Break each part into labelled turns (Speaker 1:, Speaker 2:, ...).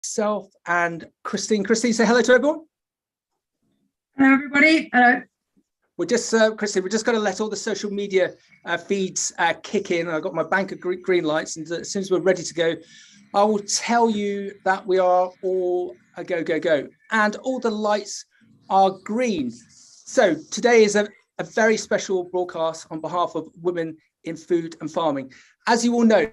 Speaker 1: myself and Christine. Christine, say hello to everyone.
Speaker 2: Hello, everybody. Hello.
Speaker 1: We're just, Christine, we're just going to let all the social media feeds kick in. I've got my bank of green lights, and as soon as we're ready to go, I will tell you that we are all a go, go, go. And all the lights are green. So today is a very special broadcast on behalf of women in food and farming. As you all know,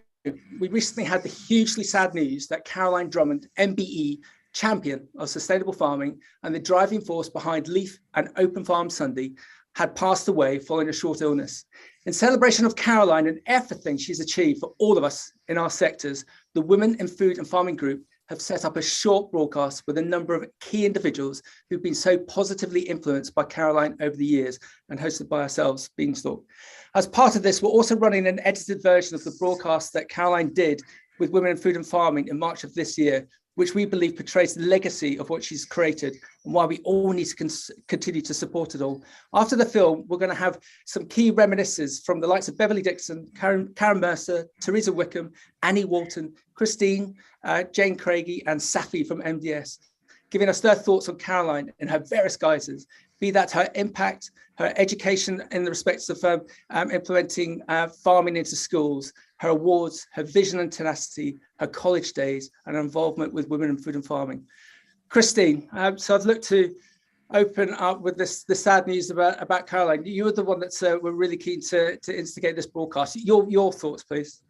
Speaker 1: we recently had the hugely sad news that Caroline Drummond MBE, champion of sustainable farming and the driving force behind Leaf and Open Farm Sunday, had passed away following a short illness. In celebration of Caroline and everything she's achieved for all of us in our sectors, the Women in Food and Farming Group have set up a short broadcast with a number of key individuals who've been so positively influenced by Caroline over the years and hosted by ourselves, Beanstalk. As part of this, we're also running an edited version of the broadcast that Caroline did with Women in Food and Farming in March of this year, which we believe portrays the legacy of what she's created and why we all need to continue to support it all. After the film, we're going to have some key reminiscences from the likes of Beverly Dixon, Karen Mercer, Teresa Wickham, Annie Walton, Christine, Jane Craigie, and Safi from MDS, giving us their thoughts on Caroline in her various guises, be that her impact, her education in the respects of implementing farming into schools, her awards, her vision and tenacity, her college days, and her involvement with women in food and farming. Christine, so I'd look to open up with the sad news about Caroline. You were the one that were really keen to instigate this broadcast. Your thoughts, please.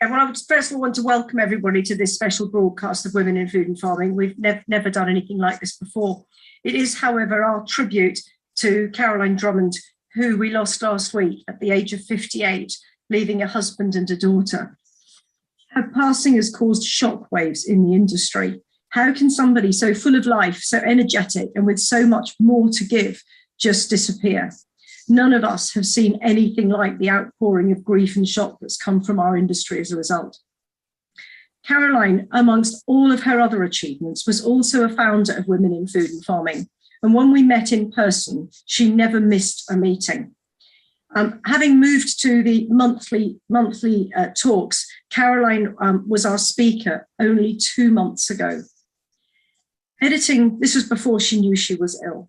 Speaker 2: Well, I would first of all want to welcome everybody to this special broadcast of Women in Food and Farming. We've never done anything like this before. It is, however, our tribute to Caroline Drummond, who we lost last week at the age of 58, leaving a husband and a daughter. Her passing has caused shockwaves in the industry. How can somebody so full of life, so energetic, and with so much more to give just disappear? None of us have seen anything like the outpouring of grief and shock that's come from our industry as a result. Caroline, amongst all of her other achievements, was also a founder of Women in Food and Farming. And when we met in person, she never missed a meeting. Having moved to the monthly talks, Caroline was our speaker only 2 months ago. This was before she knew she was ill.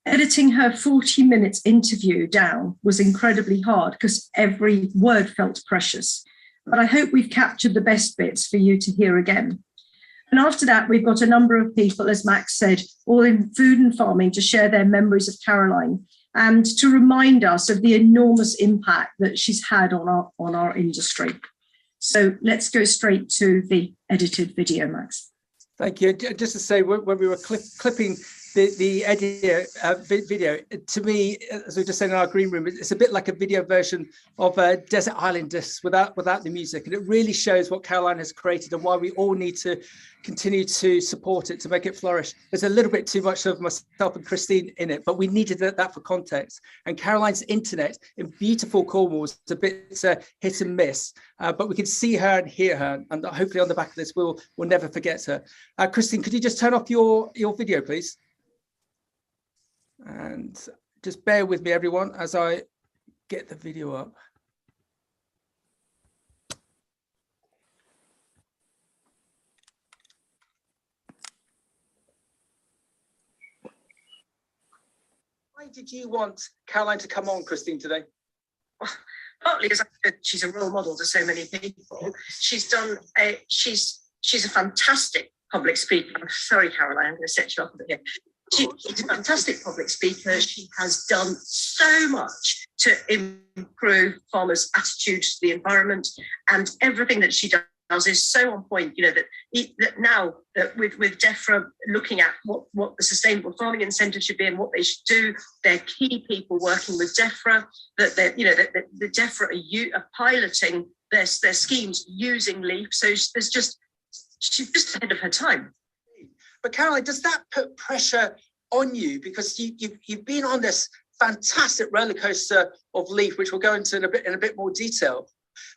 Speaker 2: Editing her 40-minute interview down was incredibly hard because every word felt precious. But I hope we've captured the best bits for you to hear again. And after that, we've got a number of people, as Max said, all in food and farming to share their memories of Caroline and to remind us of the enormous impact that she's had on our industry. So let's go straight to the edited video, Max.
Speaker 1: Thank you. Just to say, when we were clipping the video, to me, as we just said in our green room, it's a bit like a video version of Desert Island Discs without the music. And it really shows what Caroline has created and why we all need to continue to support it to make it flourish. There's a little bit too much of myself and Christine in it, but we needed that for context. And Caroline's internet in beautiful Cornwall was a bit hit and miss, but we can see her and hear her. And hopefully on the back of this, we'll never forget her. Christine, could you just turn off your video, please? And just bear with me, everyone, as I get the video up. Why did you want Caroline to come on, Christine, today?
Speaker 3: Well, partly because she's a role model to so many people. She's a fantastic public speaker. I'm sorry, Caroline, I'm going to set you up a bit here. She's a fantastic public speaker. She has done so much to improve farmers' attitudes to the environment, and everything that she does is so on point. You know that now that with DEFRA looking at what the sustainable farming incentive should be and what they should do, they're key people working with DEFRA. That the DEFRA are piloting their schemes using Leaf. So she's just ahead of her time.
Speaker 1: But Caroline, does that put pressure on you? Because you've been on this fantastic roller coaster of Leaf, which we'll go into in a bit more detail.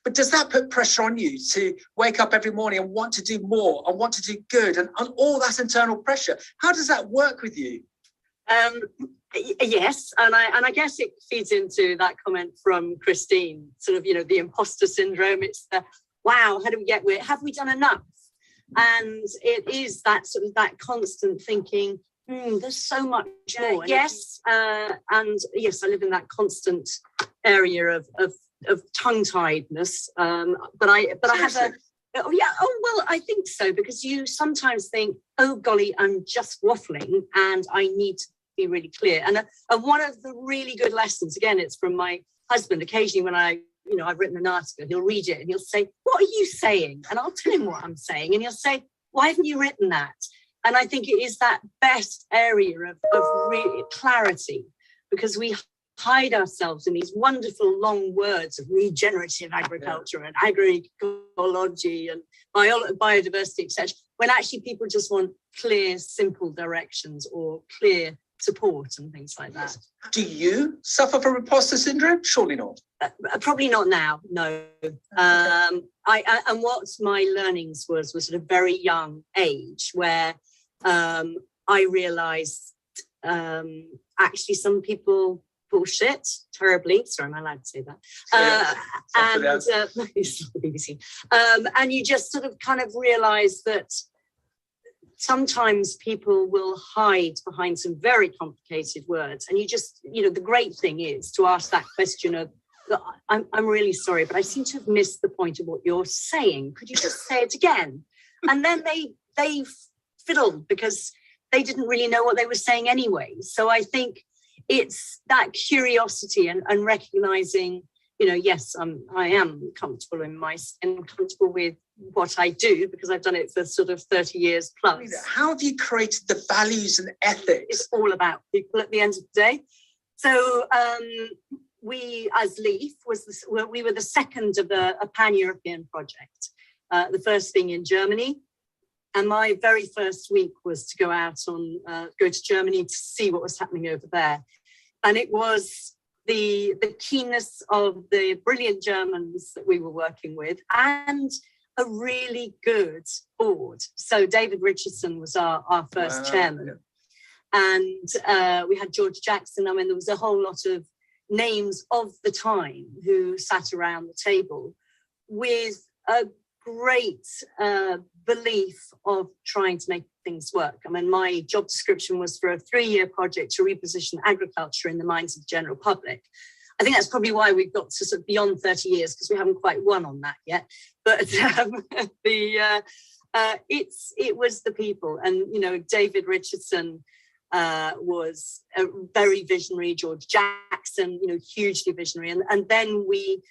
Speaker 1: But does that put pressure on you to wake up every morning and want to do more and want to do good and all that internal pressure? How does that work with you?
Speaker 4: Yes, and I guess it feeds into that comment from Christine, sort of, the imposter syndrome. It's the, wow, how do we get where? Have we done enough? And it is that sort of that constant thinking, there's so much more. Yes, and yes, I live in that constant area of tongue-tiedness. But I have a I think so, because you sometimes think, oh golly, I'm just waffling and I need to be really clear. And one of the really good lessons, again, it's from my husband. Occasionally when I've written an article, he'll read it and he'll say, what are you saying? And I'll tell him what I'm saying. And he'll say, why haven't you written that? And I think it is that best area of real clarity, because we hide ourselves in these wonderful long words of regenerative agriculture and agroecology and biodiversity, etc., when actually people just want clear, simple directions or clear support and things like that.
Speaker 1: Do you suffer from imposter syndrome? Surely not.
Speaker 4: Probably not now, no. And what my learnings was at a very young age, where I realised actually some some bullshit terribly. Sorry, am I allowed to say that? It's the BBC. And you just sort of kind of realise that sometimes people will hide behind some very complicated words, and you just, the great thing is to ask that question of, I'm really sorry, but I seem to have missed the point of what you're saying. Could you just say it again? And then they fiddled because they didn't really know what they were saying anyway. So I think it's that curiosity and recognizing, yes, I am comfortable comfortable with what I do, because I've done it for sort of 30 years plus.
Speaker 1: How have you created the values and ethics?
Speaker 4: It's all about people at the end of the day. So we, as LEAF, we were the second of a pan-European project, the first thing in Germany. And my very first week was to go to Germany to see what was happening over there. And it was the keenness of the brilliant Germans that we were working with, and a really good board. So David Richardson was our first chairman. Yeah. And we had George Jackson. I mean, there was a whole lot of names of the time who sat around the table with a great belief of trying to make things work. I mean, my job description was for a 3-year project to reposition agriculture in the minds of the general public. I think that's probably why we've got to sort of beyond 30 years, because we haven't quite won on that yet. But it was the people. And, David Richardson was a very visionary, George Jackson, hugely visionary. And then we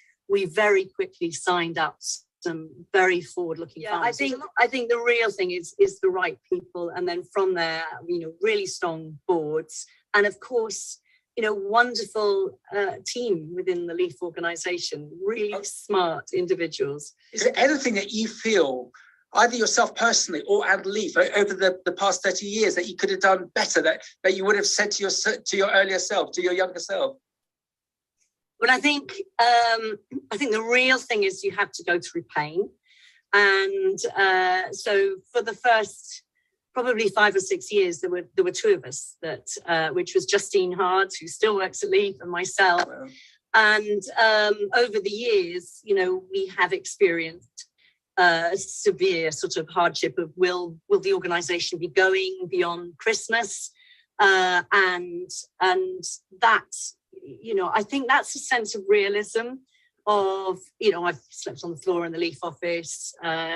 Speaker 4: very quickly signed up some very forward-looking farmers. I think the real thing is the right people, and then from there, really strong boards, and of course, wonderful team within the LEAF organisation, really smart individuals.
Speaker 1: Is there anything that you feel, either yourself personally or at LEAF, over the past 30 years, that you could have done better, that you would have said to your earlier self, to your younger self?
Speaker 4: But I think the real thing is you have to go through pain. And so for the first probably 5 or 6 years, there were 2 of us, which was Justine Hards, who still works at LEAF, and myself. Wow. And over the years, we have experienced severe sort of hardship of will the organisation be going beyond Christmas? And that, I think that's a sense of realism of, I've slept on the floor in the LEAF office.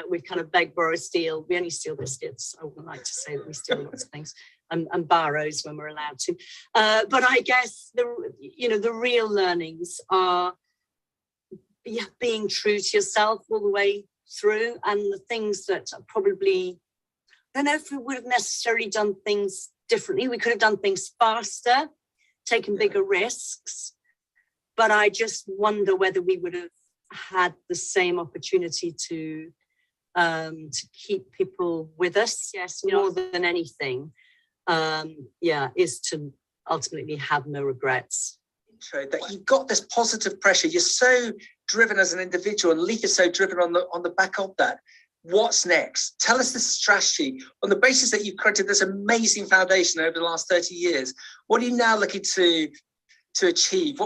Speaker 4: We've kind of begged, borrow, steal. We only steal biscuits. I wouldn't like to say that we steal lots of things, and barrows when we're allowed to. But I guess the real learnings are being true to yourself all the way through, and the things that are probably, I don't know if we would have necessarily done things differently. We could have done things faster, taken bigger risks, but I just wonder whether we would have had the same opportunity to keep people with us. Yes, more than anything, is to ultimately have no regrets.
Speaker 1: That you've got this positive pressure. You're so driven as an individual, and LEAF is so driven on the back of that. What's next? Tell us the strategy on the basis that you've created this amazing foundation over the last 30 years. What are you now looking to achieve?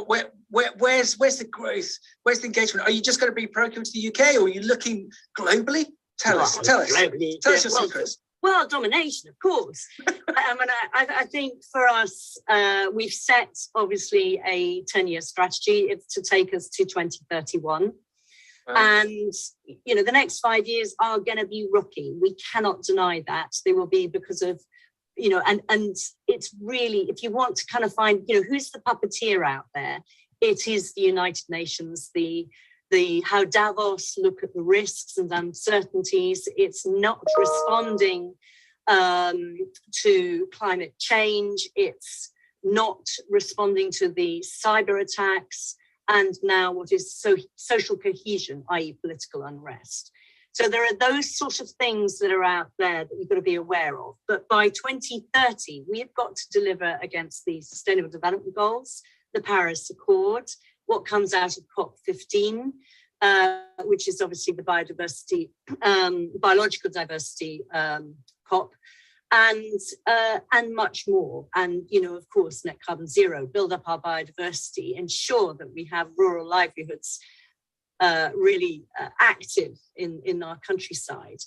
Speaker 1: Where's the growth? Where's the engagement? Are you just going to be broken to the UK, or are you looking globally? Tell us your secrets.
Speaker 4: Well, domination, of course. I think for us, we've set obviously a 10-year strategy. It's to take us to 2031. Wow. And, the next 5 years are going to be rocky. We cannot deny that. They will be because of, and it's really, if you want to kind of find, who's the puppeteer out there, it is the United Nations, how Davos look at the risks and uncertainties. It's not responding to climate change. It's not responding to the cyber attacks, and now what is social cohesion, i.e. political unrest. So there are those sort of things that are out there that we've got to be aware of. But by 2030, we have got to deliver against the Sustainable Development Goals, the Paris Accord, what comes out of COP15, which is obviously the biodiversity, biological diversity COP, and much more. And, of course, net carbon zero, build up our biodiversity, ensure that we have rural livelihoods really active in our countryside.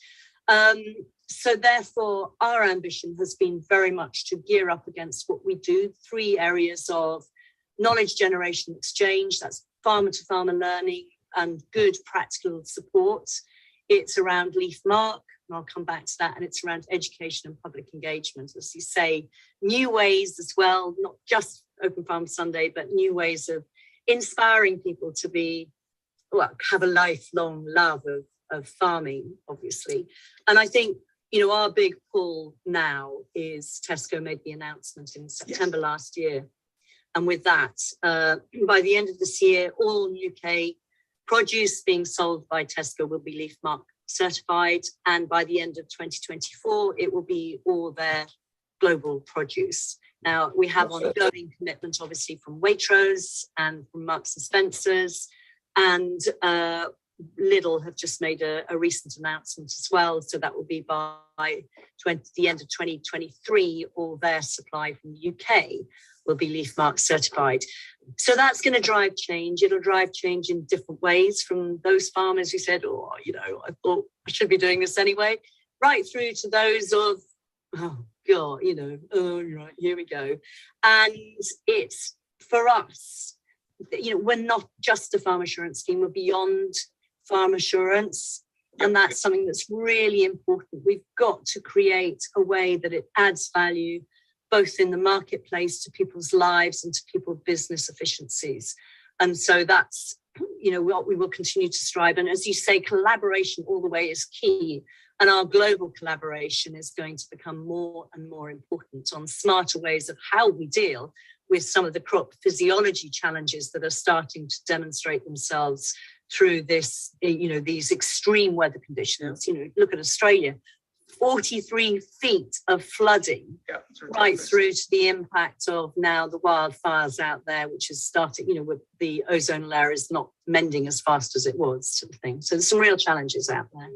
Speaker 4: So therefore, our ambition has been very much to gear up against what we do. 3 areas of knowledge generation exchange, that's farmer to farmer learning and good practical support. It's around Leaf Mark, and I'll come back to that, and it's around education and public engagement, as you say, new ways as well, not just Open Farm Sunday, but new ways of inspiring people to have a lifelong love of farming, obviously. And I think, our big pull now is Tesco made the announcement in September last year. And with that, by the end of this year, all UK produce being sold by Tesco will be Leaf Mark certified. And by the end of 2024, it will be all their global produce. Now, we have ongoing commitment, obviously, from Waitrose and from Marks and Spencer's. And Lidl have just made a recent announcement as well. So that will be by the end of 2023, all their supply from the UK will be Leaf Mark certified. So that's going to drive change. It'll drive change in different ways, from those farmers who said, I thought I should be doing this anyway, right through to those of, oh God, right, here we go. And it's, for us, we're not just a farm assurance scheme, we're beyond farm assurance. And that's something that's really important. We've got to create a way that it adds value, both in the marketplace to people's lives and to people's business efficiencies. And so that's, what we will continue to strive. And as you say, collaboration all the way is key. And our global collaboration is going to become more and more important on smarter ways of how we deal with some of the crop physiology challenges that are starting to demonstrate themselves through this, these extreme weather conditions. Look at Australia, 43 feet of flooding, right through to the impact of now the wildfires out there, which is starting, with the ozone layer is not mending as fast as it was, sort of thing. So there's some real challenges out there.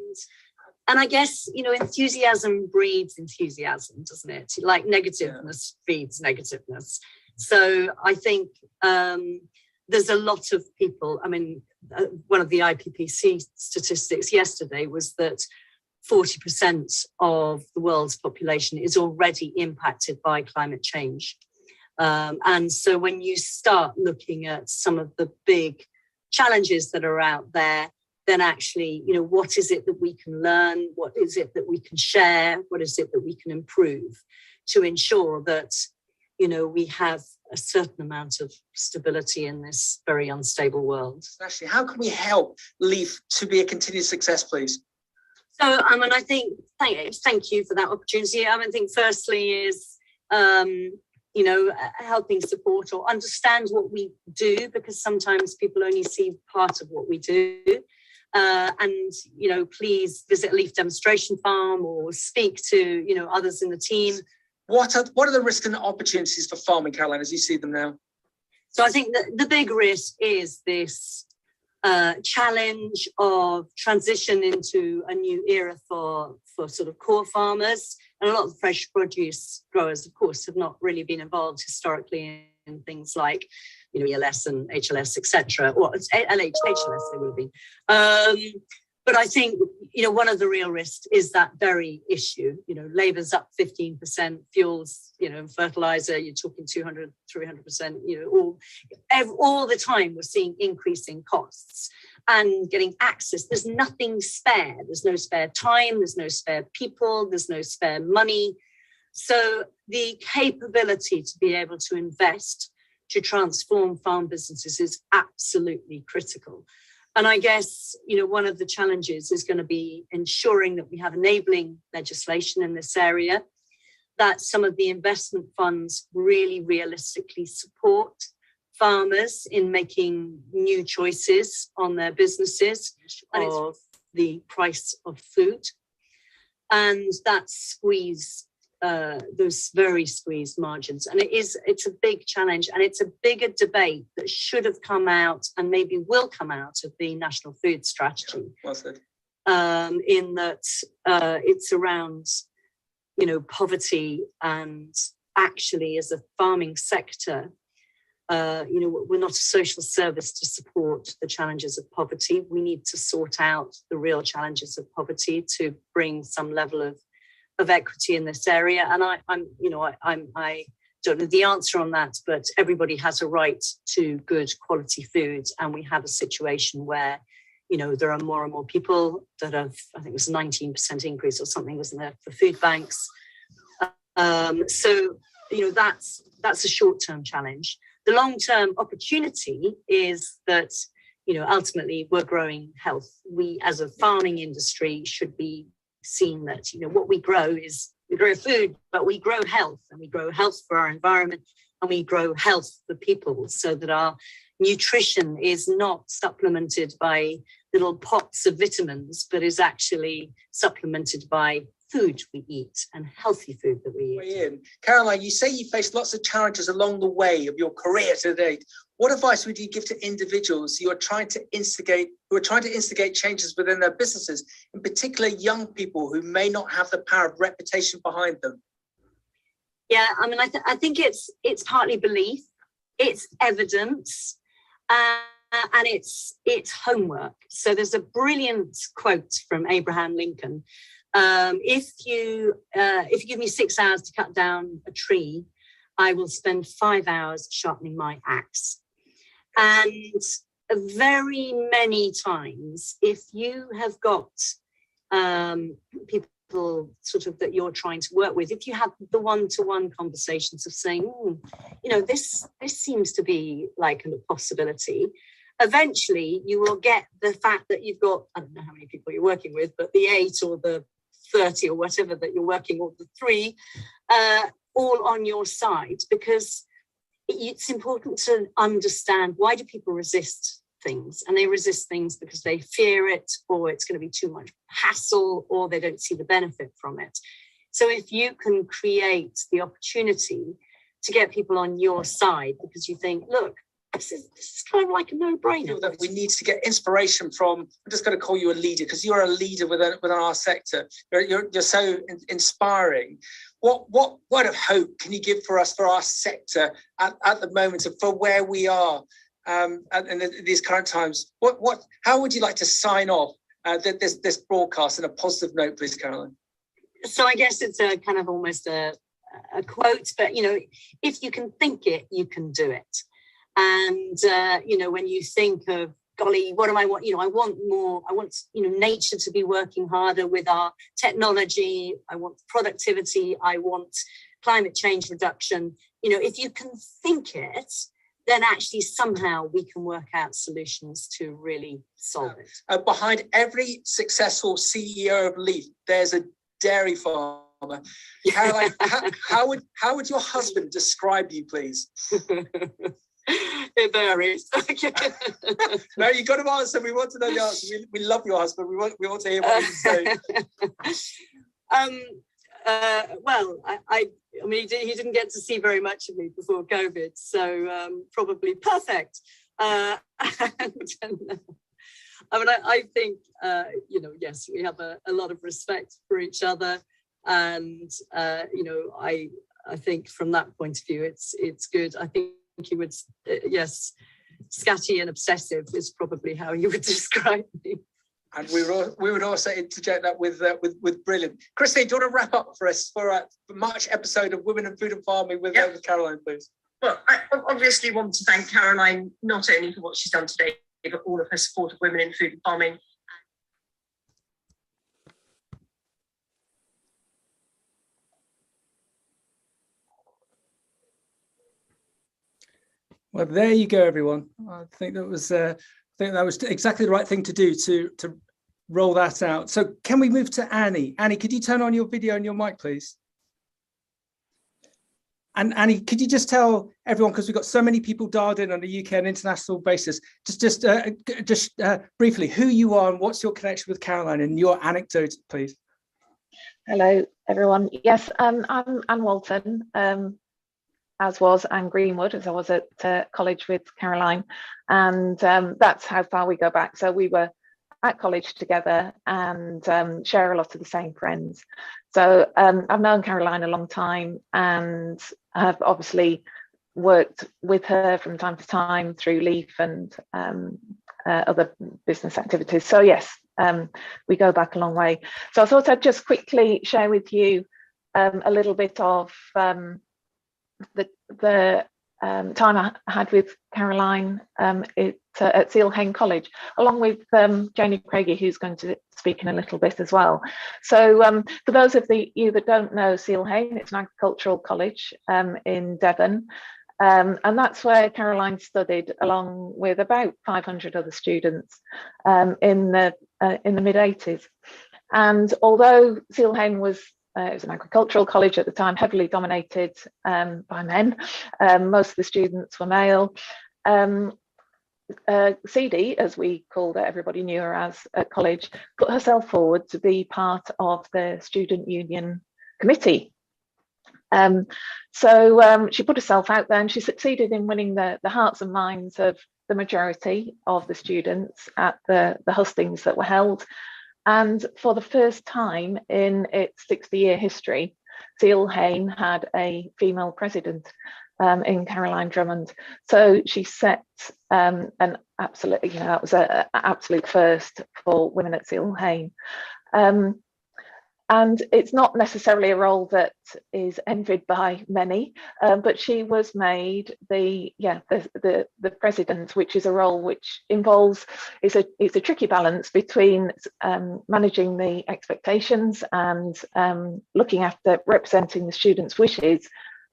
Speaker 4: And I guess, enthusiasm breeds enthusiasm, doesn't it? Like negativeness feeds negativeness. So I think there's a lot of people. I mean, one of the IPPC statistics yesterday was that 40% of the world's population is already impacted by climate change. And so when you start looking at some of the big challenges that are out there, then actually, what is it that we can learn? What is it that we can share? What is it that we can improve to ensure that, we have a certain amount of stability in this very unstable world?
Speaker 1: Actually, how can we help Leaf to be a continued success, please?
Speaker 4: So, I think, thank you for that opportunity. I think firstly is, helping support or understand what we do, because sometimes people only see part of what we do. And, please visit Leaf Demonstration Farm or speak to, others in the team.
Speaker 1: What are the risks and opportunities for farming, Caroline, as you see them now?
Speaker 4: So I think that the big risk is this challenge of transition into a new era for sort of core farmers. And a lot of fresh produce growers, of course, have not really been involved historically in things like, ELS and HLS, etc. Or HLS, they would have been. But I think, one of the real risks is that very issue. Labour's up 15%, fuels, fertiliser, you're talking 200, 300%, all the time we're seeing increasing costs and getting access. There's nothing spare. There's no spare time. There's no spare people. There's no spare money. So the capability to be able to invest to transform farm businesses is absolutely critical. And I guess, one of the challenges is going to be ensuring that we have enabling legislation in this area, that some of the investment funds really realistically support farmers in making new choices on their businesses of the price of food. And that squeeze, those very squeezed margins. And it's a big challenge, and it's a bigger debate that should have come out and maybe will come out of the National Food Strategy. Well said. In that it's around, poverty, and actually as a farming sector, we're not a social service to support the challenges of poverty. We need to sort out the real challenges of poverty to bring some level of equity in this area. And I don't know the answer on that, but everybody has a right to good quality food. And we have a situation where, there are more and more people that have, I think it was a 19% increase or something, wasn't there, for food banks. So, that's a short-term challenge. The long-term opportunity is that, ultimately we're growing health. We as a farming industry should be seen that, what we grow is, we grow food, but we grow health, and we grow health for our environment, and we grow health for people, so that our nutrition is not supplemented by little pots of vitamins, but is actually supplemented by food we eat and healthy food that we eat.
Speaker 1: Caroline, you say you faced lots of challenges along the way of your career to date. What advice would you give to individuals who are trying to instigate changes within their businesses, in particular young people who may not have the power of reputation behind them?
Speaker 4: Yeah, I think it's partly belief, it's evidence, and it's homework. So there's a brilliant quote from Abraham Lincoln. If you give me 6 hours to cut down a tree, I will spend 5 hours sharpening my axe. And very many times, if you have got people sort of that you're trying to work with, if you have the one-to-one conversations of saying, this seems to be like a possibility, eventually you will get the fact that you've got, I don't know how many people you're working with, but the 8 or the 30 or whatever that you're working, or the 3, all on your side, because it's important to understand, why do people resist things? And they resist things because they fear it, or it's going to be too much hassle, or they don't see the benefit from it. So if you can create the opportunity to get people on your side, because you think, look, this is kind of like a no-brainer.
Speaker 1: That we need to get inspiration from. I'm just going to call you a leader, because you're a leader within our sector. You're so inspiring. What word of hope can you give for us, for our sector at the moment, and for where we are in these current times? How would you like to sign off this broadcast on a positive note, please, Caroline?
Speaker 4: So I guess it's a kind of almost a quote, but if you can think it, you can do it. And, when you think of, golly, what do I want? I want more. I want, nature to be working harder with our technology. I want productivity. I want climate change reduction. If you can think it, then actually somehow we can work out solutions to really solve it.
Speaker 1: Behind every successful CEO of Leaf, there's a dairy farmer. Caroline, how would your husband describe you, please?
Speaker 4: It varies.
Speaker 1: No, you got to answer. We want to know the answer. We love your husband. We want to hear what he say.
Speaker 4: Well, I mean, he didn't get to see very much of me before COVID, so probably perfect. I think yes, we have a lot of respect for each other, and I think from that point of view, it's good. I think you would, yes, scatty and obsessive is probably how you would describe me.
Speaker 1: And we would also interject that with brilliant. Christine, do you want to wrap up for us for a March episode of Women in Food and Farming with Caroline, please?
Speaker 3: Well, I obviously want to thank Caroline not only for what she's done today, but all of her support of women in food and farming.
Speaker 1: Well, there you go, everyone. I think that was exactly the right thing to do to roll that out. So can we move to Annie? Annie, could you turn on your video and your mic, please? And Annie, could you just tell everyone, because we've got so many people dialed in on a UK and international basis, just briefly who you are and what's your connection with Caroline and your anecdote, please.
Speaker 5: Hello, everyone. Yes, I'm Anne Walton, as was Anne Greenwood, as I was at college with Caroline, and that's how far we go back. So we were at college together and share a lot of the same friends. So I've known Caroline a long time and have obviously worked with her from time to time through LEAF and other business activities. So yes, we go back a long way. So I thought I'd just quickly share with you a little bit of the time I had with Caroline at Seale-Hayne College, along with Janie Craigie, who's going to speak in a little bit as well. So for those of you that don't know Seale-Hayne, it's an agricultural college in Devon, and that's where Caroline studied along with about 500 other students in the mid-80s. And although Seale-Hayne was it was an agricultural college at the time, heavily dominated by men. Most of the students were male. CD, as we called it, everybody knew her as at college, put herself forward to be part of the student union committee. So she put herself out there and she succeeded in winning the hearts and minds of the majority of the students at the hustings that were held. And for the first time in its 60-year history, Seale-Hayne had a female president in Caroline Drummond. So she set an absolute, that was an absolute first for women at Seale-Hayne. And it's not necessarily a role that is envied by many, but she was made the president, which is a role which involves, it's a tricky balance between managing the expectations and looking after representing the students' wishes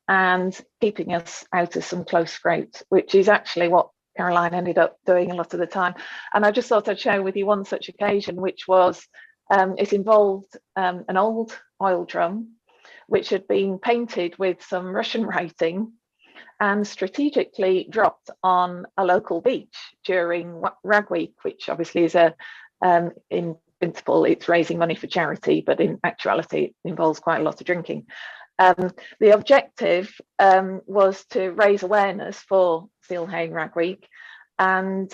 Speaker 5: and keeping us out of some close scrapes, which is actually what Caroline ended up doing a lot of the time. And I just thought I'd share with you one such occasion, which was it involved an old oil drum which had been painted with some Russian writing and strategically dropped on a local beach during Rag Week, which obviously is in principle, it's raising money for charity, but in actuality, it involves quite a lot of drinking. The objective was to raise awareness for Seale-Hayne Rag Week, and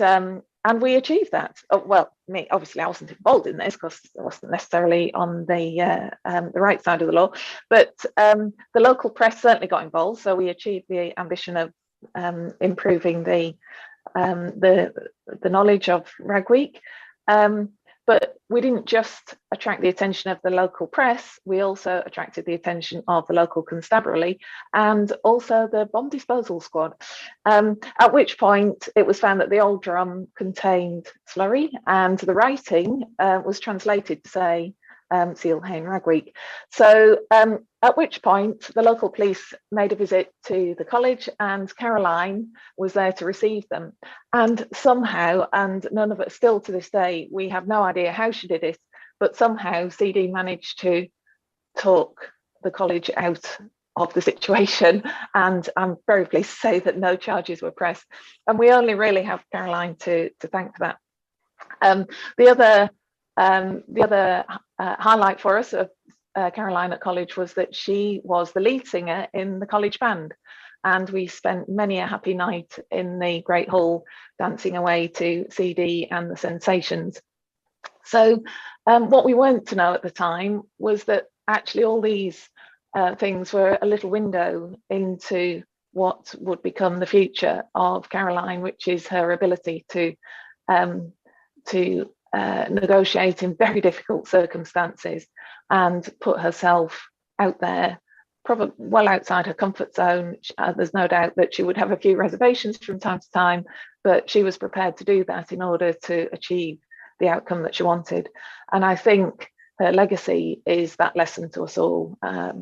Speaker 5: we achieved that. Well, me, obviously, I wasn't involved in this because I wasn't necessarily on the right side of the law, but the local press certainly got involved. So we achieved the ambition of improving the knowledge of Rag Week. But we didn't just attract the attention of the local press, we also attracted the attention of the local constabulary and also the bomb disposal squad. At which point it was found that the old drum contained slurry and the writing was translated to say Seale-Hayne Rag Week. So at which point the local police made a visit to the college and Caroline was there to receive them. And somehow, and none of it still to this day, we have no idea how she did it, but somehow CD managed to talk the college out of the situation. And I'm very pleased to say that no charges were pressed. And we only really have Caroline to thank for that. The other highlight for us of Caroline at college was that she was the lead singer in the college band, and we spent many a happy night in the Great Hall dancing away to CD and the Sensations. So what we weren't to know at the time was that actually all these things were a little window into what would become the future of Caroline, which is her ability to negotiate in very difficult circumstances and put herself out there, probably well outside her comfort zone. There's no doubt that she would have a few reservations from time to time, but she was prepared to do that in order to achieve the outcome that she wanted. And I think her legacy is that lesson to us all. But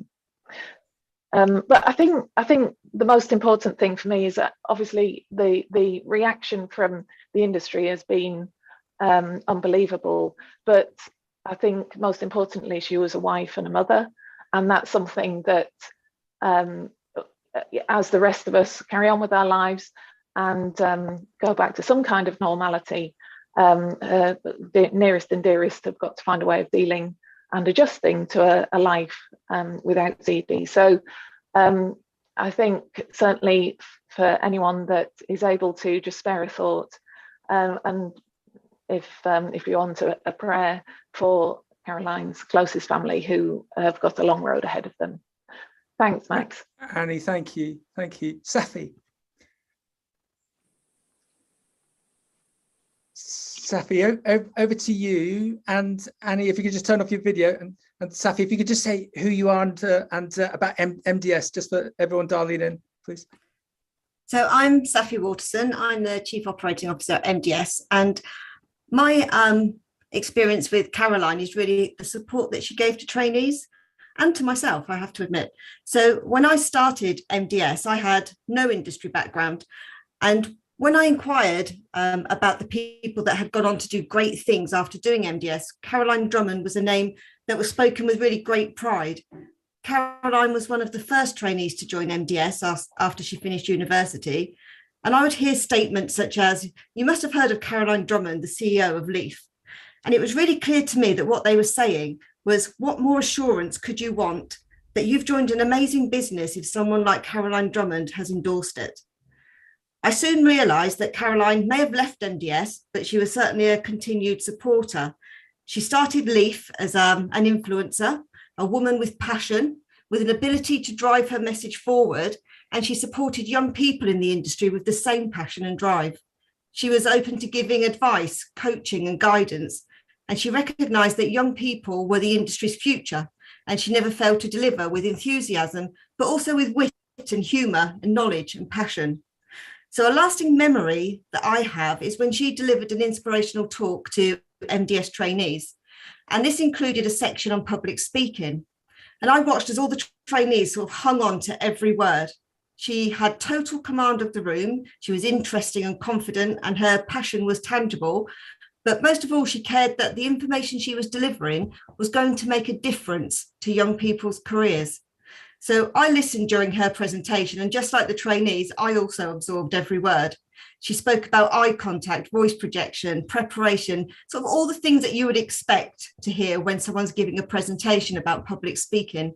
Speaker 5: I think the most important thing for me is that obviously the reaction from the industry has been unbelievable. But I think most importantly, she was a wife and a mother, and that's something that, as the rest of us carry on with our lives and go back to some kind of normality, the nearest and dearest have got to find a way of dealing and adjusting to a life without ZD. So I think certainly for anyone that is able to just spare a thought, and if you want a prayer for Caroline's closest family who have got a long road ahead of them. Thanks, Max.
Speaker 1: Annie, thank you. Thank you. Safi. Safi, over to you. And Annie, if you could just turn off your video, and Safi, if you could just say who you are and about MDS, just for everyone dialing in, please.
Speaker 6: So I'm Safi Waterson. I'm the Chief Operating Officer at MDS, and my experience with Caroline is really the support that she gave to trainees and to myself, I have to admit. So when I started MDS, I had no industry background, and when I inquired about the people that had gone on to do great things after doing MDS, Caroline Drummond was a name that was spoken with really great pride. Caroline was one of the first trainees to join MDS after she finished university. And I would hear statements such as, "You must have heard of Caroline Drummond, the CEO of Leaf." And it was really clear to me that what they were saying was, what more assurance could you want that you've joined an amazing business if someone like Caroline Drummond has endorsed it? I soon realised that Caroline may have left MDS, but she was certainly a continued supporter. She started Leaf as an influencer, a woman with passion, with an ability to drive her message forward, and she supported young people in the industry with the same passion and drive. She was open to giving advice, coaching and guidance, and she recognised that young people were the industry's future, and she never failed to deliver with enthusiasm, but also with wit and humour and knowledge and passion. So a lasting memory that I have is when she delivered an inspirational talk to MDS trainees. And this included a section on public speaking. And I watched as all the trainees sort of hung on to every word. She had total command of the room. She was interesting and confident, and her passion was tangible. But most of all, she cared that the information she was delivering was going to make a difference to young people's careers. So I listened during her presentation, and just like the trainees, I also absorbed every word. She spoke about eye contact, voice projection, preparation, sort of all the things that you would expect to hear when someone's giving a presentation about public speaking.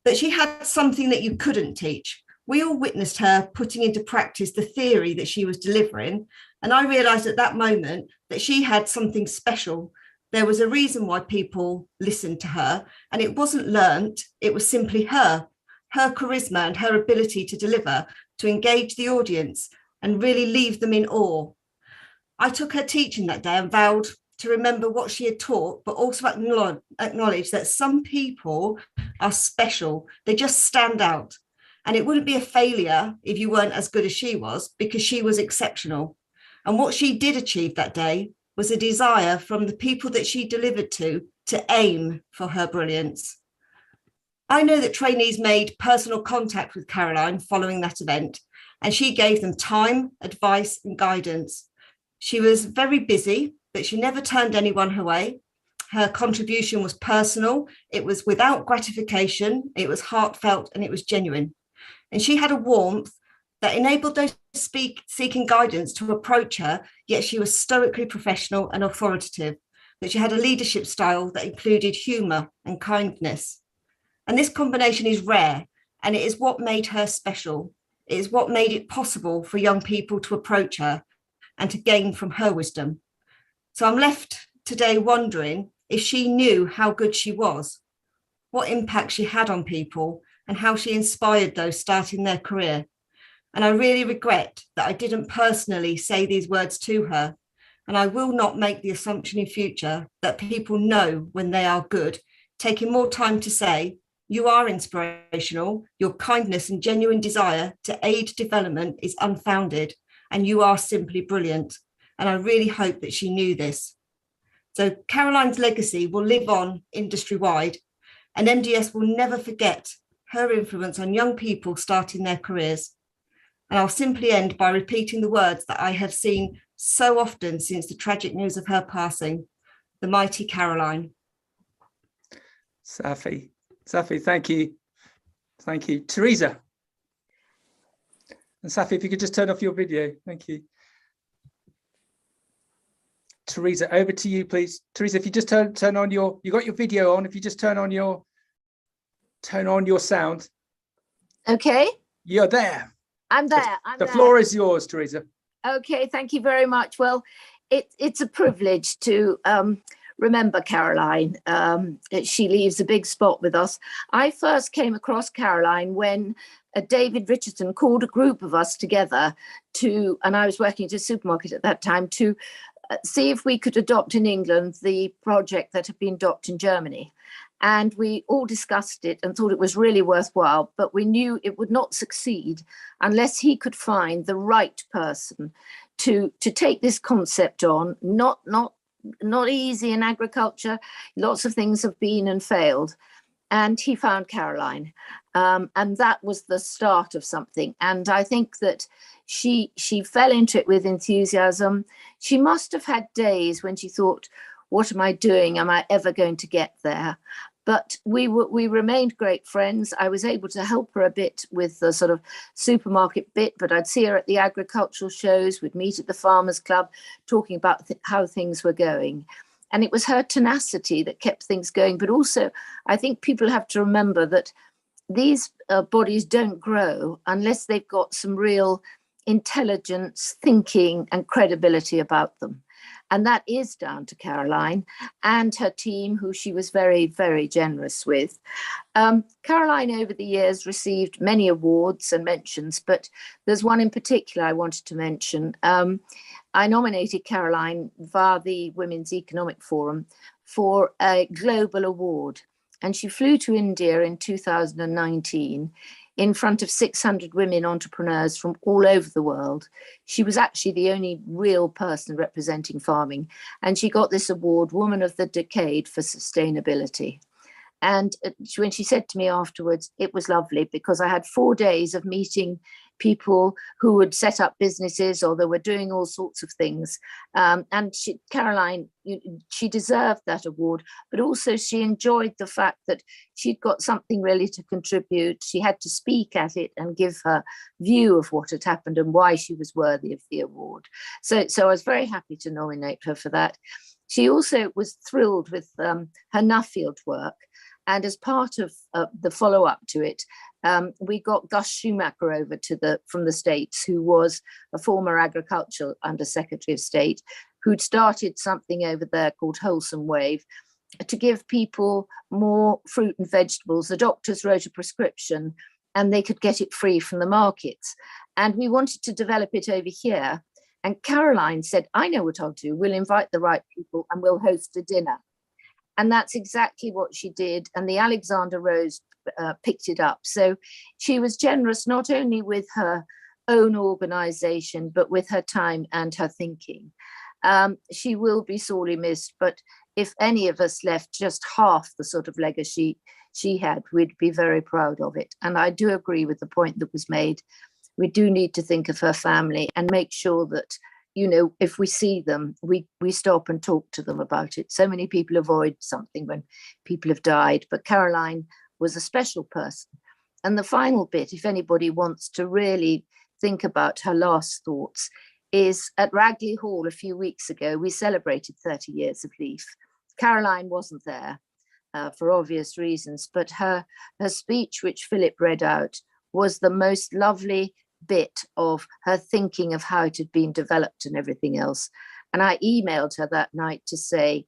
Speaker 6: But she had something that you couldn't teach. We all witnessed her putting into practice the theory that she was delivering. And I realised at that moment that she had something special. There was a reason why people listened to her, and it wasn't learnt, it was simply her charisma and her ability to deliver, to engage the audience and really leave them in awe. I took her teaching that day and vowed to remember what she had taught, but also acknowledge that some people are special, they just stand out. And it wouldn't be a failure if you weren't as good as she was, because she was exceptional. And what she did achieve that day was a desire from the people that she delivered to aim for her brilliance. I know that trainees made personal contact with Caroline following that event, and she gave them time, advice and guidance. She was very busy, but she never turned anyone away. Her contribution was personal, it was without gratification, it was heartfelt and it was genuine. And she had a warmth that enabled those seeking guidance to approach her, yet she was stoically professional and authoritative, that she had a leadership style that included humour and kindness. And this combination is rare, and it is what made her special. It is what made it possible for young people to approach her and to gain from her wisdom. So I'm left today wondering if she knew how good she was, what impact she had on people, and how she inspired those starting their career. And I really regret that I didn't personally say these words to her. And I will not make the assumption in future that people know when they are good, taking more time to say, you are inspirational, your kindness and genuine desire to aid development is unfounded, and you are simply brilliant. And I really hope that she knew this. So Caroline's legacy will live on industry-wide, and MDS will never forget her influence on young people starting their careers. And I'll simply end by repeating the words that I have seen so often since the tragic news of her passing, the mighty Caroline.
Speaker 1: Safi, thank you. Thank you. Teresa. And Safi, if you could just turn off your video. Thank you. Teresa, over to you, please. Teresa, if you just turn on your, you got your video on, if you just turn on your sound.
Speaker 7: Okay.
Speaker 1: You're there.
Speaker 7: I'm there.
Speaker 1: The floor is yours, Teresa.
Speaker 7: Okay, thank you very much. Well, it's a privilege to remember Caroline. She leaves a big spot with us. I first came across Caroline when David Richardson called a group of us together to, and I was working at a supermarket at that time, to see if we could adopt in England the project that had been adopted in Germany. And we all discussed it and thought it was really worthwhile, but we knew it would not succeed unless he could find the right person to take this concept on. Not easy in agriculture. Lots of things have been and failed. And he found Caroline. And that was the start of something. And I think that she fell into it with enthusiasm. She must have had days when she thought, what am I doing? Am I ever going to get there? But we remained great friends. I was able to help her a bit with the sort of supermarket bit, but I'd see her at the agricultural shows. We'd meet at the Farmers Club talking about how things were going. And it was her tenacity that kept things going. But also, I think people have to remember that these bodies don't grow unless they've got some real intelligence, thinking and credibility about them. And that is down to Caroline and her team, who she was very, very generous with. Caroline, over the years, received many awards and mentions, but there's one in particular I wanted to mention. I nominated Caroline via the Women's Economic Forum for a global award. And she flew to India in 2019 in front of 600 women entrepreneurs from all over the world. She was actually the only real person representing farming. And she got this award, Woman of the Decade for Sustainability. And when she said to me afterwards, it was lovely because I had 4 days of meeting people who would set up businesses or they were doing all sorts of things. And Caroline, she deserved that award, but also she enjoyed the fact that she'd got something really to contribute. She had to speak at it and give her view of what had happened and why she was worthy of the award. So I was very happy to nominate her for that. She also was thrilled with her Nuffield work. And as part of the follow-up to it, we got Gus Schumacher over from the States, who was a former agricultural undersecretary of state, who'd started something over there called Wholesome Wave to give people more fruit and vegetables. The doctors wrote a prescription and they could get it free from the markets. And we wanted to develop it over here. And Caroline said, I know what I'll do. We'll invite the right people and we'll host a dinner. And that's exactly what she did. And the Alexander Rose picked it up. So she was generous, not only with her own organization, but with her time and her thinking. She will be sorely missed, but if any of us left just half the sort of legacy she had, we'd be very proud of it. And I do agree with the point that was made. We do need to think of her family and make sure that, you know, if we see them, we stop and talk to them about it. So many people avoid something when people have died, but Caroline was a special person. And the final bit, if anybody wants to really think about her last thoughts, is at Ragley Hall a few weeks ago, we celebrated 30 years of Leaf. Caroline wasn't there for obvious reasons, but her speech, which Philip read out, was the most lovely bit of her thinking of how it had been developed and everything else. And I emailed her that night to say,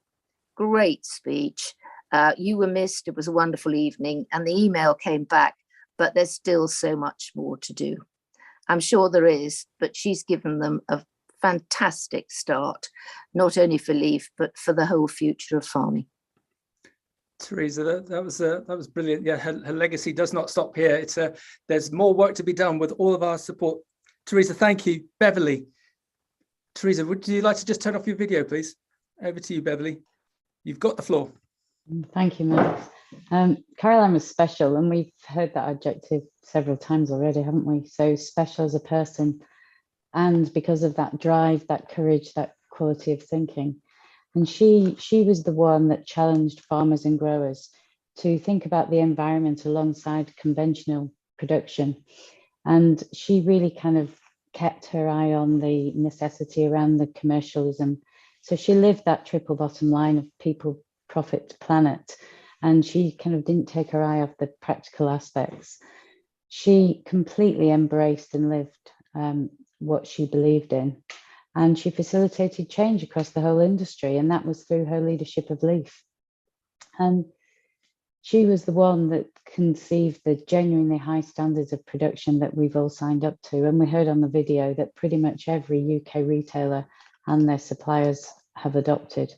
Speaker 7: great speech. You were missed. It was a wonderful evening. And the email came back, but there's still so much more to do. I'm sure there is, but she's given them a fantastic start, not only for Leaf, but for the whole future of farming.
Speaker 1: Teresa, that was brilliant. Yeah, her legacy does not stop here. It's there's more work to be done with all of our support. Teresa, thank you. Beverly. Teresa, would you like to just turn off your video, please? Over to you, Beverly. You've got the floor.
Speaker 8: Thank you, Max. Caroline was special, and we've heard that adjective several times already, haven't we? So special as a person, and because of that drive, that courage, that quality of thinking. And she was the one that challenged farmers and growers to think about the environment alongside conventional production. And she really kind of kept her eye on the necessity around the commercialism. So she lived that triple bottom line of people, profit, planet. And she kind of didn't take her eye off the practical aspects. She completely embraced and lived what she believed in. And she facilitated change across the whole industry, and that was through her leadership of Leaf. And she was the one that conceived the genuinely high standards of production that we've all signed up to. And we heard on the video that pretty much every UK retailer and their suppliers have adopted.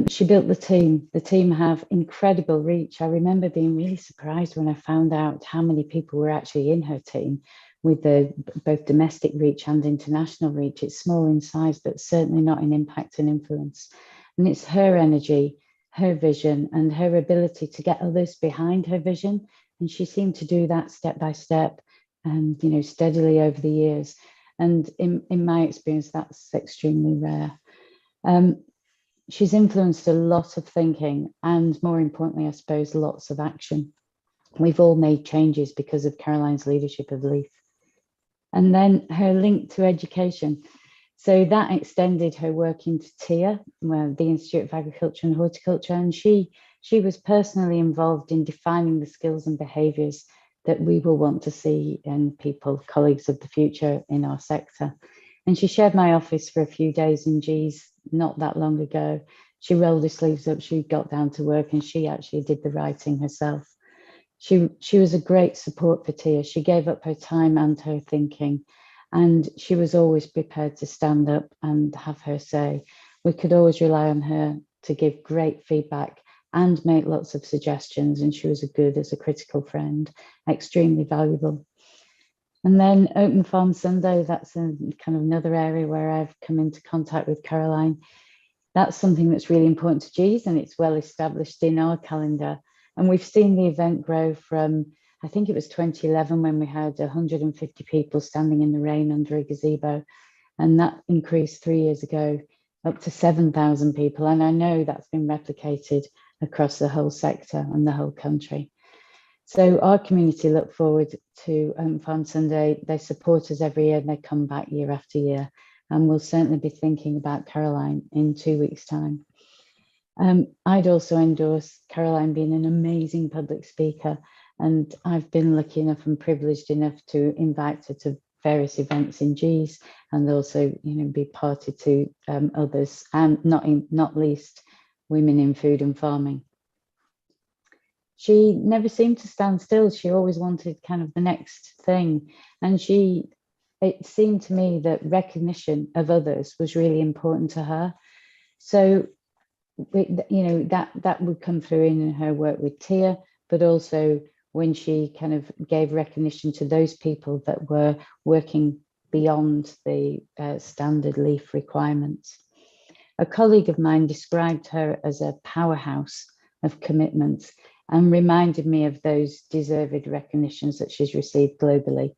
Speaker 8: She built the team. The team have incredible reach. I remember being really surprised when I found out how many people were actually in her team, with the both domestic reach and international reach. It's small in size, but certainly not in impact and influence. And it's her energy, her vision, and her ability to get others behind her vision. And she seemed to do that step by step and, you know, steadily over the years. And in my experience, that's extremely rare. She's influenced a lot of thinking, and more importantly, I suppose, lots of action. We've all made changes because of Caroline's leadership of Leaf. And then her link to education. So that extended her work into TIA, the Institute of Agriculture and Horticulture, and she was personally involved in defining the skills and behaviours that we will want to see in people, colleagues of the future in our sector. And she shared my office for a few days in G's not that long ago. She rolled her sleeves up, she got down to work, and she actually did the writing herself. She was a great support for TIA. She gave up her time and her thinking, and she was always prepared to stand up and have her say. We could always rely on her to give great feedback and make lots of suggestions, and she was as a critical friend, extremely valuable. And then Open Farm Sunday, that's kind of another area where I've come into contact with Caroline. That's something that's really important to G's, and it's well established in our calendar. And we've seen the event grow from, I think it was 2011 when we had 150 people standing in the rain under a gazebo. And that increased 3 years ago up to 7,000 people. And I know that's been replicated across the whole sector and the whole country. So our community look forward to Farm Sunday. They support us every year and they come back year after year. And we'll certainly be thinking about Caroline in 2 weeks' time. I'd also endorse Caroline being an amazing public speaker, and I've been lucky enough and privileged enough to invite her to various events in G's, and also, you know, be party to others, and not least women in food and farming. She never seemed to stand still. She always wanted kind of the next thing, and it seemed to me that recognition of others was really important to her. So, you know, that would come through in her work with TIA, but also when she kind of gave recognition to those people that were working beyond the standard Leaf requirements. A colleague of mine described her as a powerhouse of commitments and reminded me of those deserved recognitions that she's received globally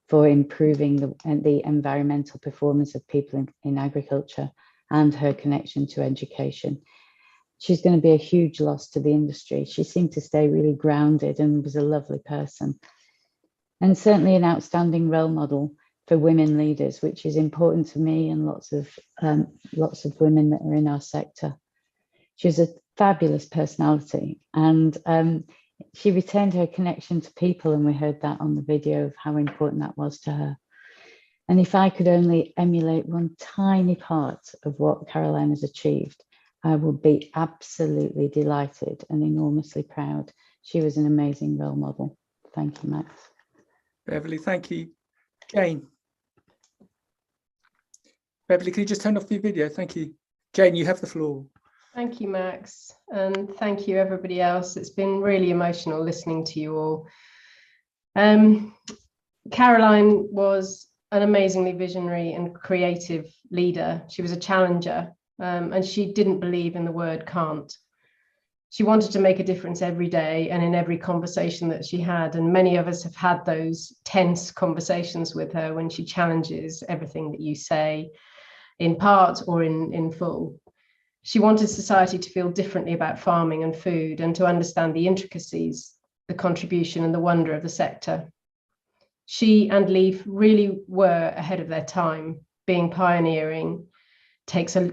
Speaker 8: for improving the environmental performance of people in agriculture and her connection to education. She's going to be a huge loss to the industry. She seemed to stay really grounded and was a lovely person. And certainly an outstanding role model for women leaders, which is important to me and lots of women that are in our sector. She's a fabulous personality, and she retained her connection to people, and we heard that on the video of how important that was to her. And if I could only emulate one tiny part of what Caroline has achieved, I would be absolutely delighted and enormously proud. She was an amazing role model. Thank you, Max.
Speaker 1: Beverly, thank you. Jane. Beverly, can you just turn off the video? Thank you. Jane, you have the floor.
Speaker 9: Thank you, Max, and thank you everybody else. It's been really emotional listening to you all. Caroline was an amazingly visionary and creative leader. She was a challenger, and she didn't believe in the word can't. She wanted to make a difference every day and in every conversation that she had, and many of us have had those tense conversations with her when she challenges everything that you say, in part or in full. She wanted society to feel differently about farming and food and to understand the intricacies, the contribution and the wonder of the sector. She and Leaf really were ahead of their time. Being pioneering takes a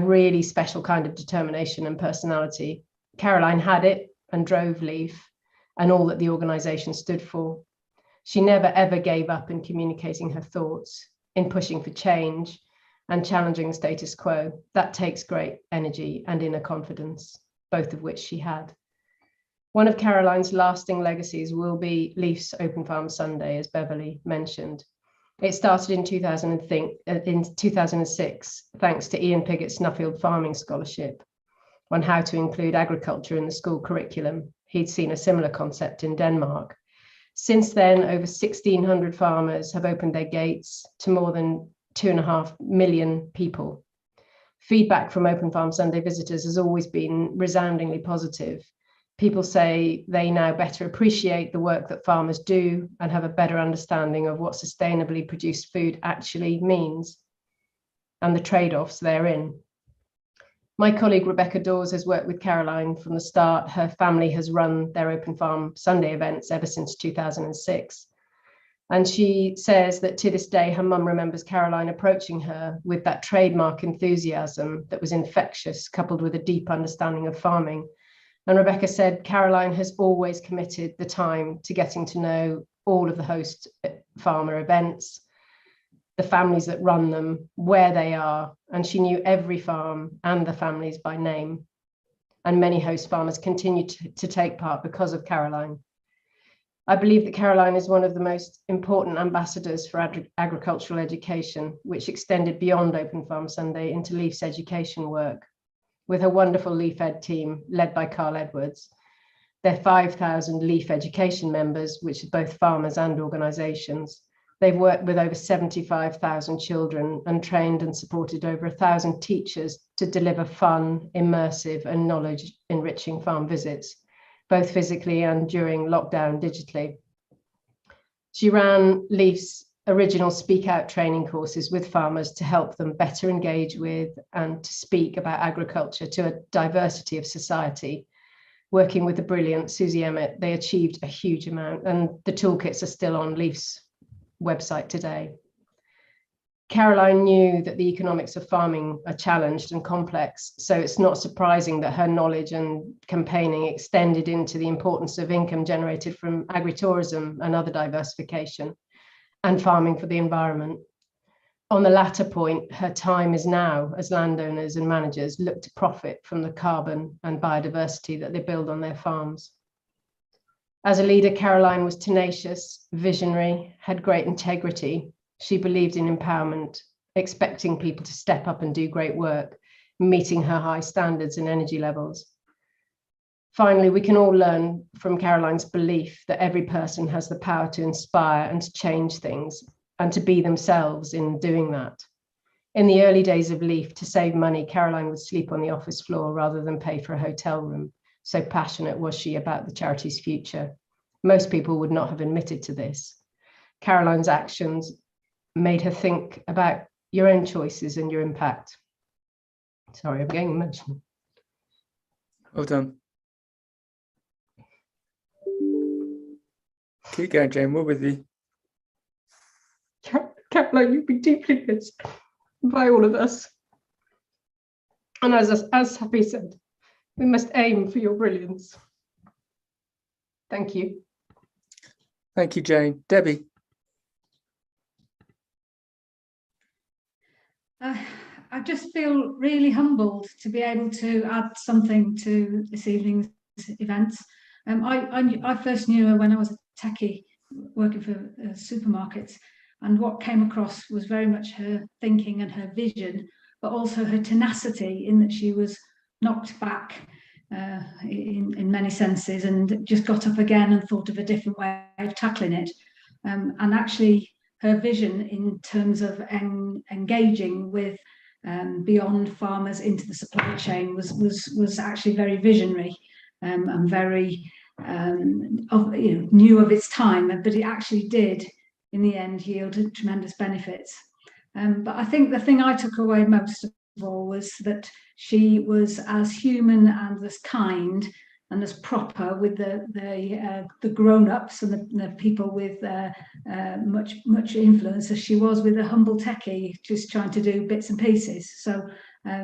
Speaker 9: really special kind of determination and personality. Caroline had it and drove Leaf and all that the organisation stood for. She never ever gave up in communicating her thoughts, in pushing for change and challenging the status quo. That takes great energy and inner confidence, both of which she had. One of Caroline's lasting legacies will be Leaf's Open Farm Sunday, as Beverly mentioned. It started in 2006, thanks to Ian Piggott's Nuffield Farming Scholarship on how to include agriculture in the school curriculum. He'd seen a similar concept in Denmark. Since then, over 1,600 farmers have opened their gates to more than 2.5 million people. Feedback from Open Farm Sunday visitors has always been resoundingly positive. People say they now better appreciate the work that farmers do and have a better understanding of what sustainably produced food actually means and the trade-offs therein. My colleague Rebecca Dawes has worked with Caroline from the start. Her family has run their Open Farm Sunday events ever since 2006. And she says that to this day, her mum remembers Caroline approaching her with that trademark enthusiasm that was infectious, coupled with a deep understanding of farming. And Rebecca said Caroline has always committed the time to getting to know all of the host farmer events, the families that run them, where they are, and she knew every farm and the families by name. And many host farmers continue to take part because of Caroline. I believe that Caroline is one of the most important ambassadors for agricultural education, which extended beyond Open Farm Sunday into Leaf's education work. With her wonderful Leaf Ed team led by Carl Edwards, their 5,000 Leaf education members, which are both farmers and organisations. They've worked with over 75,000 children and trained and supported over 1,000 teachers to deliver fun, immersive and knowledge enriching farm visits, both physically and during lockdown digitally. She ran Leaf's original Speak Out training courses with farmers to help them better engage with and to speak about agriculture to a diversity of society. Working with the brilliant Susie Emmett, they achieved a huge amount, and the toolkits are still on Leaf's website today. Caroline knew that the economics of farming are challenged and complex, so it's not surprising that her knowledge and campaigning extended into the importance of income generated from agritourism and other diversification, and farming for the environment. On the latter point, her time is now as landowners and managers look to profit from the carbon and biodiversity that they build on their farms. As a leader, Caroline was tenacious, visionary, had great integrity. She believed in empowerment, expecting people to step up and do great work, meeting her high standards and energy levels. Finally, we can all learn from Caroline's belief that every person has the power to inspire and to change things and to be themselves in doing that. In the early days of Leaf, to save money, Caroline would sleep on the office floor rather than pay for a hotel room. So passionate was she about the charity's future. Most people would not have admitted to this. Caroline's actions made her think about your own choices and your impact. Sorry, I'm getting emotional.
Speaker 1: Well done. Keep going, Jane, we're with you.
Speaker 9: Caroline, you've been deeply missed by all of us. And as Happy said, we must aim for your brilliance. Thank you.
Speaker 1: Thank you, Jane. Debbie.
Speaker 10: I just feel really humbled to be able to add something to this evening's events. I first knew her when I was a techie working for supermarkets, And what came across was very much her thinking and her vision, but also her tenacity, in that she was knocked back in many senses and just got up again and thought of a different way of tackling it. And actually her vision in terms of engaging with beyond farmers into the supply chain was actually very visionary and very new of its time, but it actually did in the end yield tremendous benefits. But I think the thing I took away most of all was that she was as human and as kind and as proper with the grown-ups and the people with much influence as she was with a humble techie just trying to do bits and pieces. So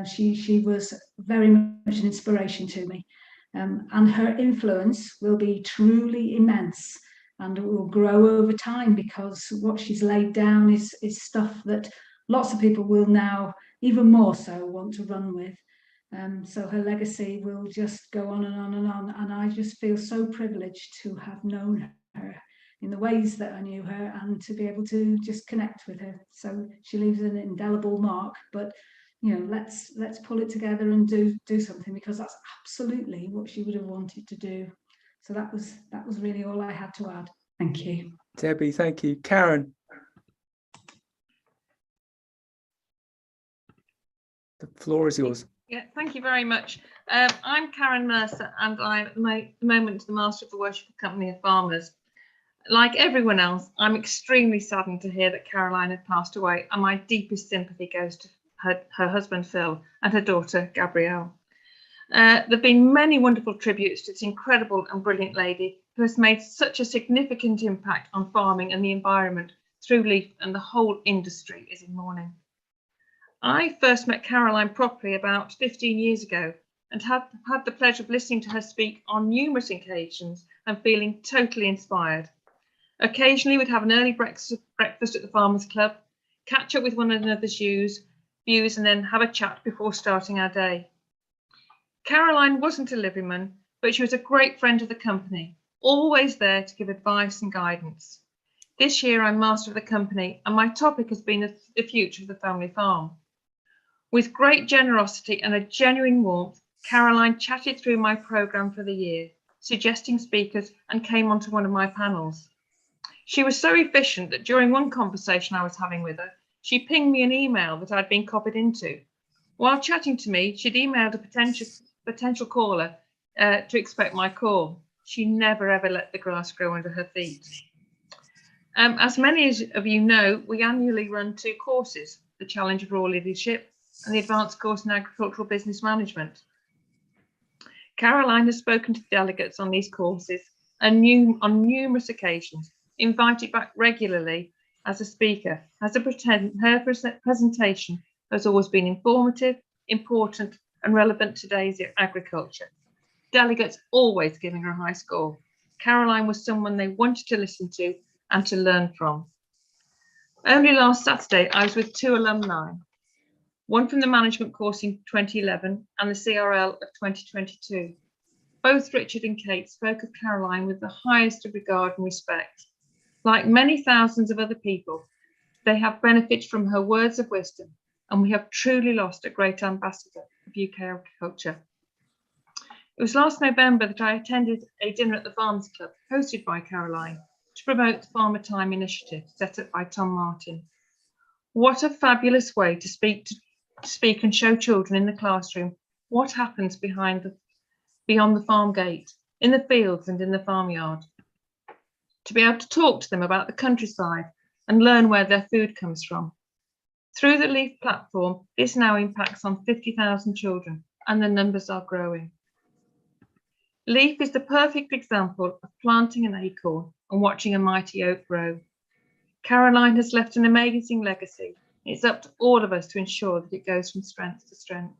Speaker 10: she was very much an inspiration to me, and her influence will be truly immense, and it will grow over time, because what she's laid down is stuff that lots of people will now even more so want to run with. So her legacy will just go on and on and on. And I just feel so privileged to have known her in the ways that I knew her, and to be able to just connect with her. So she leaves an indelible mark, but let's pull it together and do something, because that's absolutely what she would have wanted to do. So that was really all I had to add. Thank you.
Speaker 1: Debbie, thank you. Karen. The floor is yours.
Speaker 11: Yeah, thank you very much. I'm Karen Mercer, and I'm at the moment the Master of the Worship Company of Farmers. Like everyone else, I'm extremely saddened to hear that Caroline had passed away, and my deepest sympathy goes to her husband Phil and her daughter Gabrielle. There have been many wonderful tributes to this incredible and brilliant lady who has made such a significant impact on farming and the environment through Leaf, and the whole industry is in mourning. I first met Caroline properly about 15 years ago, and have had the pleasure of listening to her speak on numerous occasions and feeling totally inspired. Occasionally we'd have an early breakfast at the Farmers Club, catch up with one another's views, and then have a chat before starting our day. Caroline wasn't a liveryman, but she was a great friend of the company, always there to give advice and guidance. This year I'm Master of the company, and my topic has been the future of the family farm. With great generosity and a genuine warmth, Caroline chatted through my programme for the year, suggesting speakers, and came onto one of my panels. She was so efficient that during one conversation I was having with her, she pinged me an email that I'd been copied into. While chatting to me, she'd emailed a potential caller to expect my call. She never ever let the grass grow under her feet. As many of you know, we annually run 2 courses, the Challenge of Raw Leadership and the Advanced Course in Agricultural Business Management. Caroline has spoken to delegates on these courses and on numerous occasions, invited back regularly as a speaker. Her presentation has always been informative, important and relevant to today's agriculture. Delegates always giving her a high score. Caroline was someone they wanted to listen to and to learn from. Only last Saturday, I was with 2 alumni, one from the management course in 2011 and the CRL of 2022. Both Richard and Kate spoke of Caroline with the highest of regard and respect. Like many thousands of other people, they have benefited from her words of wisdom, and we have truly lost a great ambassador of UK agriculture. It was last November that I attended a dinner at the Farmers Club, hosted by Caroline, to promote the Farmer Time initiative set up by Tom Martin. What a fabulous way to speak and show children in the classroom what happens beyond the farm gate, in the fields and in the farmyard. To be able to talk to them about the countryside and learn where their food comes from. Through the Leaf platform, this now impacts on 50,000 children, and the numbers are growing. Leaf is the perfect example of planting an acorn and watching a mighty oak grow. Caroline has left an amazing legacy. It's up to all of us to ensure that it goes from strength to strength.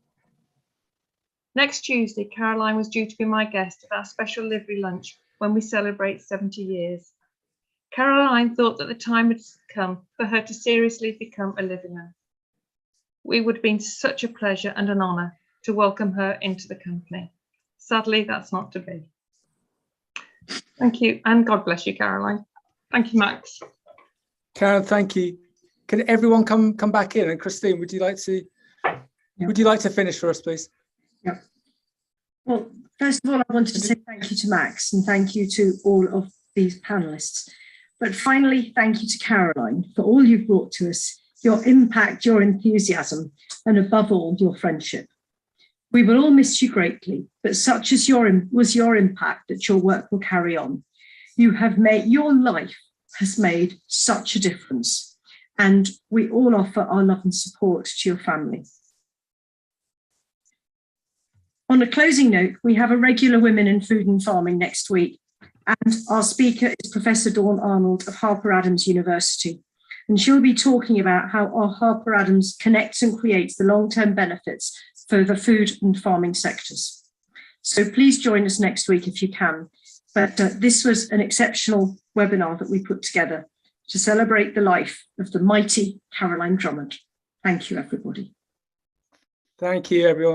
Speaker 11: Next Tuesday, Caroline was due to be my guest at our special livery lunch when we celebrate 70 years. Caroline thought that the time had come for her to seriously become a liveryman. It would have been such a pleasure and an honour to welcome her into the company. Sadly, that's not to be. Thank you, and God bless you, Caroline. Thank you, Max.
Speaker 1: Karen, thank you. Can everyone come back in? And Christine, would you like to finish for us, please?
Speaker 2: Yeah. Well, first of all, I wanted to say thank you to Max and thank you to all of these panelists. But finally, thank you to Caroline for all you've brought to us, your impact, your enthusiasm, and above all, your friendship. We will all miss you greatly, but such as was your impact that your work will carry on. Your life has made such a difference, and we all offer our love and support to your family. On a closing note, we have a regular Women in Food and Farming next week, and our speaker is Professor Dawn Arnold of Harper Adams University, and she'll be talking about how our Harper Adams connects and creates the long-term benefits for the food and farming sectors. So please join us next week if you can. But this was an exceptional webinar that we put together to celebrate the life of the mighty Caroline Drummond. Thank you, everybody.
Speaker 1: Thank you, everyone.